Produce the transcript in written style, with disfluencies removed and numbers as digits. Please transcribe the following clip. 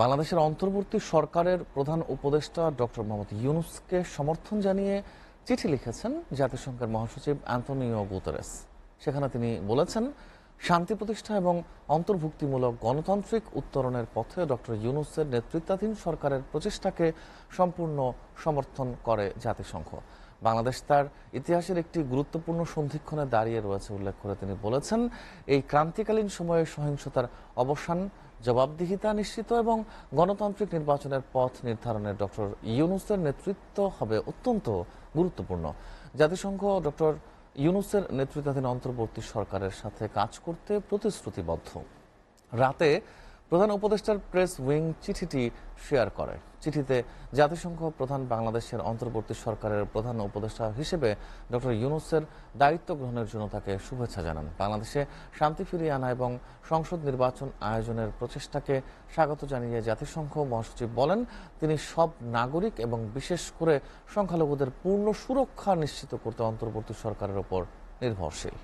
বাংলাদেশের অন্তর্বর্তী সরকারের প্রধান উপদেষ্টা ডক্টর মোহাম্মদ ইউনূসকে সমর্থন জানিয়ে চিঠি লিখেছেন জাতিসংঘের মহাসচিব অ্যান্তোনিও গুতেরেস। সেখানে তিনি বলেছেন, শান্তি প্রতিষ্ঠা এবং অন্তর্ভুক্তিমূলক গণতান্ত্রিক উত্তরণের পথে ডক্টর ইউনূসের নেতৃত্বাধীন সরকারের প্রচেষ্টাকে সম্পূর্ণ সমর্থন করে জাতিসংঘ। বাংলাদেশ তার ইতিহাসের একটি গুরুত্বপূর্ণ সন্ধিক্ষণে দাঁড়িয়ে রয়েছে উল্লেখ করে তিনি বলেছেন, এই ক্রান্তিকালীন সময়ে সহিংসতার অবসান, জবাবদিহিতা নিশ্চিত এবং গণতান্ত্রিক নির্বাচনের পথ নির্ধারণে ডক্টর ইউনূসের নেতৃত্ব হবে অত্যন্ত গুরুত্বপূর্ণ। জাতিসংঘ ডক্টর ইউনূসের নেতৃত্বাধীন অন্তর্বর্তী সরকারের সাথে কাজ করতে প্রতিশ্রুতিবদ্ধ। রাতে প্রধান উপদেষ্টার প্রেস উইং চিঠিটি শেয়ার করে। চিঠিতে জাতিসংঘ প্রধান বাংলাদেশের অন্তর্বর্তী সরকারের প্রধান উপদেষ্টা হিসেবে ডক্টর ইউনূসের দায়িত্ব গ্রহণের জন্য তাকে শুভেচ্ছা জানান। বাংলাদেশে শান্তি ফিরিয়ে আনা এবং সংসদ নির্বাচন আয়োজনের প্রচেষ্টাকে স্বাগত জানিয়ে জাতিসংঘ মহাসচিব বলেন, তিনি সব নাগরিক এবং বিশেষ করে সংখ্যালঘুদের পূর্ণ সুরক্ষা নিশ্চিত করতে অন্তর্বর্তী সরকারের ওপর নির্ভরশীল।